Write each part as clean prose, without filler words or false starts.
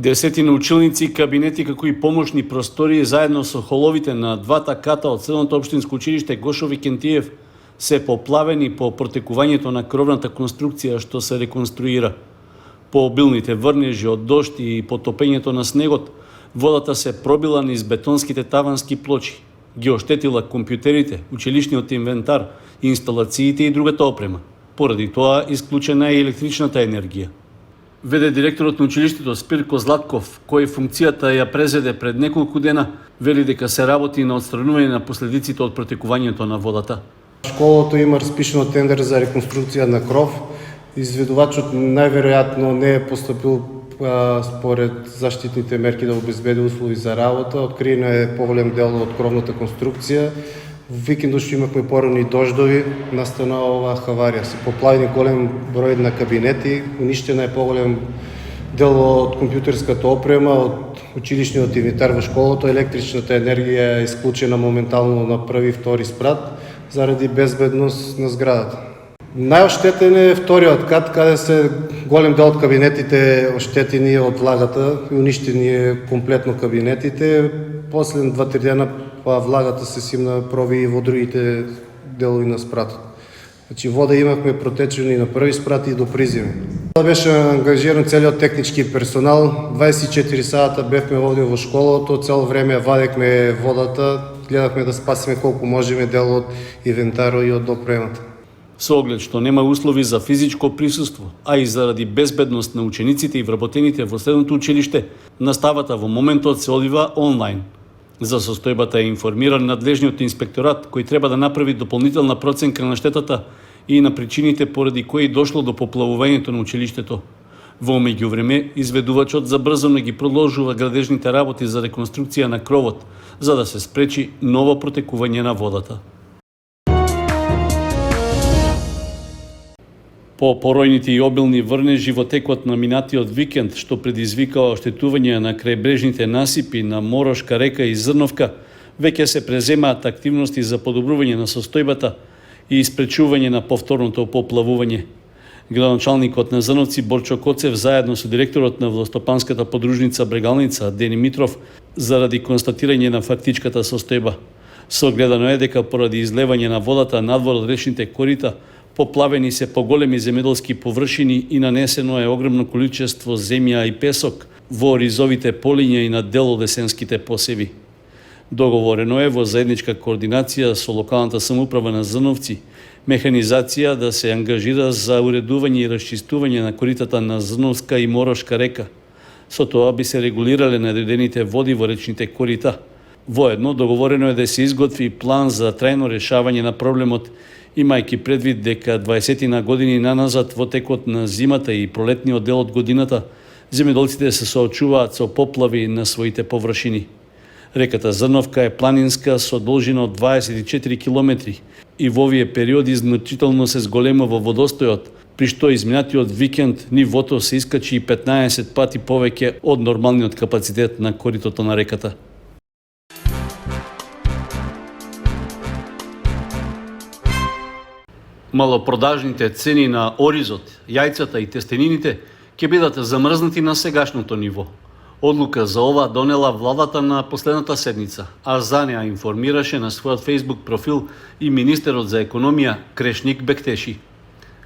Десетина училници, кабинети како и помошни простории заедно со холовите на двата ката од Средното општинско училиште Гошо Викентиев се поплавени по протекувањето на кровната конструкција што се реконструира. По обилните врнежи од дожд и потопењето на снегот, водата се пробила низ бетонските тавански плочи, ги оштетила компјутерите, училишниот инвентар, инсталациите и другата опрема. Поради тоа исклучена е електричната енергија. Веде директорот на училиштето Спирко Златков, кој функцијата ја презеде пред неколку дена, вели дека се работи на отстранување на последиците од протекувањето на водата. Школото има распишено тендер за реконструкција на кров. Изведувачот најверојатно не е постапил според заштитните мерки да обезбеди услови за работа. Откриено е поголем дел од кровната конструкција. Викендот што имавме порани дождови, настана оваа хаварија. Се поплавени голем број на кабинети, уништена е поголем дел од компјутерската опрема, од училишниот инвентар во школото, електричната енергија е исклучена моментално на први и втори спрат заради безбедност на зградата. Најоштетен е вториот кат, каде се голем дел од кабинетите оштетени од влагата и уништени е комплетно кабинетите. После 2-3 дена влагата се симна проби и во другите делови на спратот. Значи вода имавме протечени на први спрат и до приземи. Беше ангажиран целиот технички персонал. 24 сата бевме овде во школото, цело време вадекме водата, гледавме да спасиме колку можеме дел од инвентаро и од опремата. Со оглед што нема услови за физичко присуство, а и заради безбедност на учениците и вработените во средното училиште, наставата во моментот се одвива онлайн. За состојбата е информиран надлежниот инспекторат, кој треба да направи дополнителна проценка на штетата и на причините поради кои дошло до поплавувањето на училиштето. Во меѓувреме, изведувачот забрзано ги продолжува градежните работи за реконструкција на кровот, за да се спречи ново протекување на водата. По поројните и обилни врнежи во текот на минатиот викенд, што предизвикаа оштетување на крајбрежните насипи на Морошка река и Зрновка, веќе се преземаат активности за подобрување на состојбата и испречување на повторното поплавување. Градоначалникот на Зрновци Борчо Коцев заедно со директорот на Властопанската подружница Брегалница Дени Митров заради констатирање на фактичката состојба. Согледано е дека поради излевање на водата надвор од речните корита, поплавени се поголеми земјоделски површини и нанесено е огромно количество земја и песок во ризовите полиња и на дел од есенските посеви. Договорено е во заедничка координација со локалната самоуправа на Зрновци, механизација да се ангажира за уредување и расчистување на коритата на Зрновска и Морошка река. Со тоа би се регулирале наредените води во речните корита. Воедно договорено е да се изготви план за трајно решавање на проблемот, имајќи предвид дека 20 на години наназад во текот на зимата и пролетниот дел од годината, земјоделците се соочуваат со поплави на своите површини. Реката Зрновка е планинска со должина од 24 километри и во овие периоди значително се зголемува водостојот, при што изминатиот викенд нивото се искачи 15 пати повеќе од нормалниот капацитет на коритото на реката. Малопродажните цени на оризот, јајцата и тестенините ќе бидат замрзнати на сегашното ниво. Одлука за ова донела владата на последната седница, а за неа информираше на својот Facebook профил и министерот за економија Крешник Бектеши.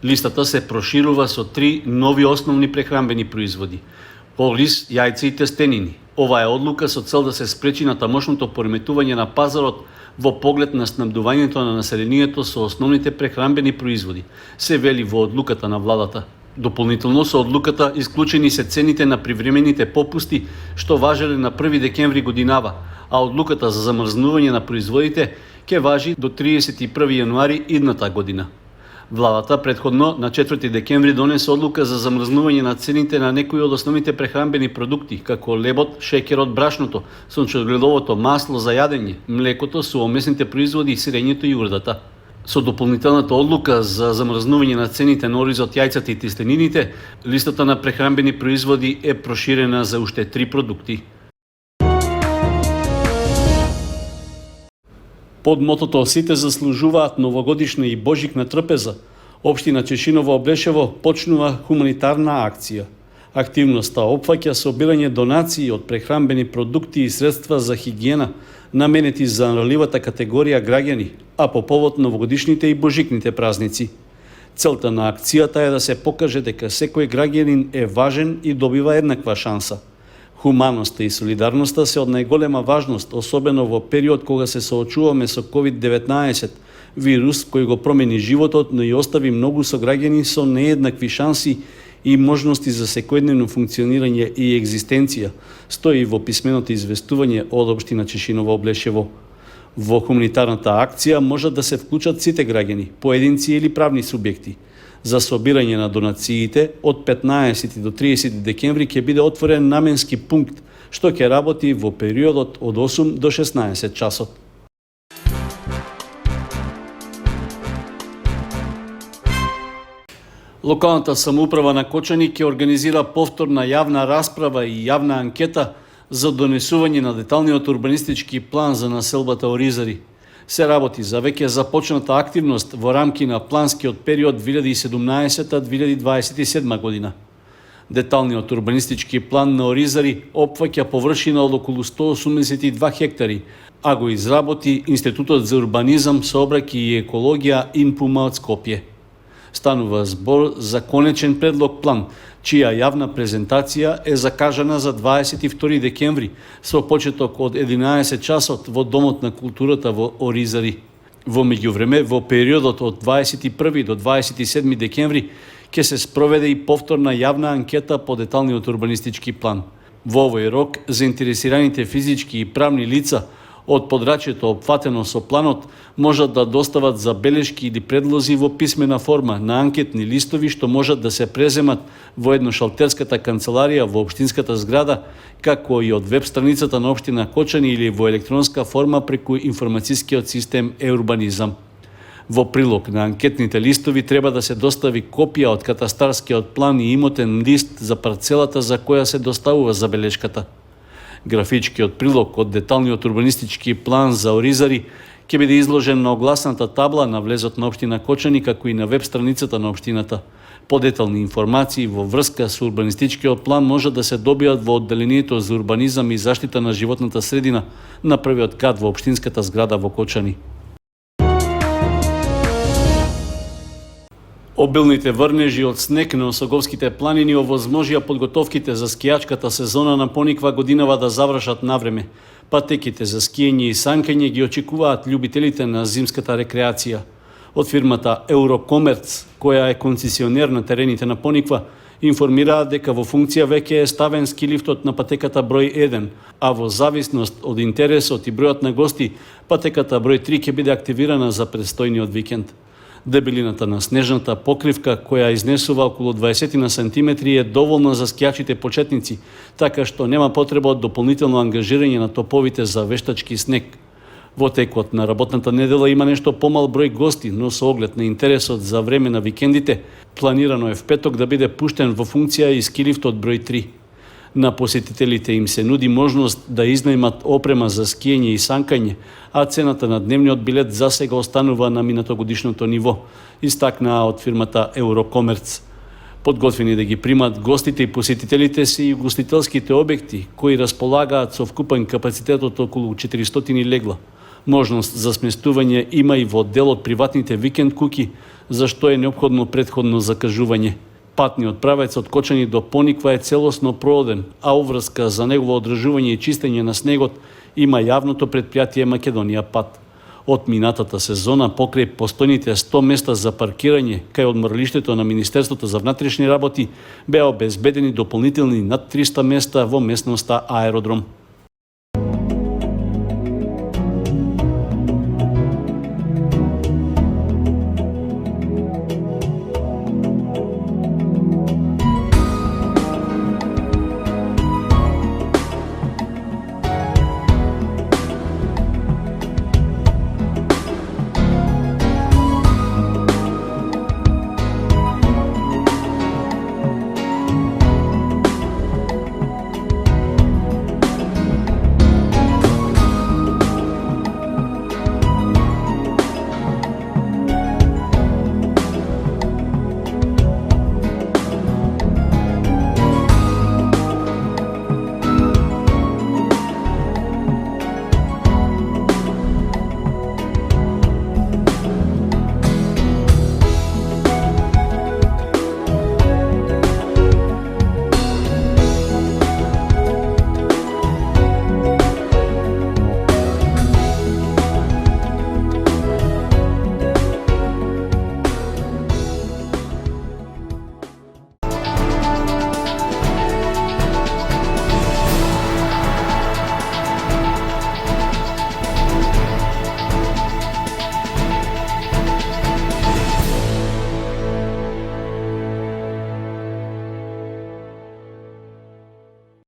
Листата се проширува со 3 нови основни прехранбени производи: ориз, јајца и тестенини. Ова е одлука со цел да се спречи натамошното пореметување на пазарот во поглед на снабдувањето на населението со основните прехранбени производи, се вели во одлуката на владата. Дополнително со одлуката исклучени се цените на привремените попусти што важеле на 1 декември годинава, а одлуката за замрзнување на производите ќе важи до 31 јануари идната година. Владата претходно на 4 декември донесе одлука за замрзнување на цените на некои од основните прехранбени продукти, како лебот, шеќерот, брашното, сончогледовото масло за јадење, млекото, суомесните производи, сирењето и урдата. Со дополнителната одлука за замрзнување на цените на оризот, јајцата и тестенините, листата на прехранбени производи е проширена за уште 3 продукти. Под мотото "Сите заслужуваат новогодишна и божикна трпеза", општина Чешиново Облешево почнува хуманитарна акција. Активноста опфаќа собирање донации од прехранбени продукти и средства за хигиена, наменети за наранливата категорија граѓани, а по повод новогодишните и божикните празници. Целта на акцијата е да се покаже дека секој граѓанин е важен и добива еднаква шанса. Хуманоста и солидарноста се од најголема важност, особено во период кога се соочуваме со COVID-19, вирус кој го промени животот, но и остави многу сограѓани со нееднакви шанси и можности за секојдневно функционирање и екзистенција, стои во писменото известување од општина Чешиново Облешево. Во хуманитарната акција можат да се вклучат сите граѓани, поединци или правни субјекти. За собирање на донациите од 15 до 30 декември ќе биде отворен наменски пункт, што ќе работи во периодот од 8 до 16 часот. Локалната самоуправа на Кочани ќе организира повторна јавна расправа и јавна анкета за донесување на деталниот урбанистички план за населбата Оризари. Се работи за веќе започната активност во рамки на планскиот период 2017-2027 година. Деталниот урбанистички план на Оризари опфаќа површина од околу 182 хектари, а го изработи Институтот за урбанизам, сообраќај и екологија Инпума од Скопје. Станува збор за конечен предлог план, чија јавна презентација е закажана за 22 декември со почеток од 11 часот во Домот на културата во Оризари. Во меѓувреме, во периодот од 21 до 27 декември ќе се спроведе и повторна јавна анкета по деталниот урбанистички план. Во овој рок, заинтересираните физички и правни лица од подрачјето опфатено со планот можат да достават забелешки или предлози во писмена форма на анкетни листови што можат да се преземат во едношалтерската канцеларија во општинската зграда, како и од веб страницата на општина Кочани или во електронска форма преку информацијскиот систем Еурбанизам. Во прилог на анкетните листови треба да се достави копија од катастарскиот план и имотен лист за парцелата за која се доставува забелешката. Графичкиот прилог од деталниот урбанистички план за Оризари ќе биде изложен на огласната табла на влезот на општина Кочани, како и на веб страницата на општината. Подетални информации во врска со урбанистичкиот план може да се добијат во одделението за урбанизам и заштита на животната средина на првиот кат во општинската зграда во Кочани. Обилните врнежи од снег на Осоговските планини овозможија подготовките за скијачката сезона на пониква годинава да завршат навреме. Патеките за скијање и санкање ги очекуваат љубителите на зимската рекреација. Од фирмата Eurocommerce, која е концесионер на терените на пониква, информираат дека во функција веќе е ставен скилифтот на патеката број 1, а во зависност од интересот и бројот на гости, патеката број 3 ќе биде активирана за престојниот викенд. Дебелината на снежната покривка, која изнесува околу 20 на сантиметри, е доволна за скијачите почетници, така што нема потреба од дополнително ангажирање на топовите за вештачки снег. Во текот на работната недела има нешто помал број гости, но со оглед на интересот за време на викендите, планирано е в петок да биде пуштен во функција и скилифтот број 3. На посетителите им се нуди можност да изнајмат опрема за скијање и санкање, а цената на дневниот билет засега останува на минатогодишното ниво, истакнаа од фирмата Eurocommerce. Подготвени да ги примат гостите и посетителите се и угостителските објекти, кои располагаат со вкупен капацитет од околу 400 легла. Можност за сместување има и во дел од приватните викенд куки, за што е неопходно претходно закажување. Патниот правец од Кочани до Пониква е целосно прооден, а уврска за негово одржување и чистење на снегот има јавното предпријатие Македонија Пат. Од минатата сезона покрај постојните 100 места за паркирање кај одморлиштето на Министерството за внатрешни работи беа обезбедени дополнителни над 300 места во местноста Аеродром.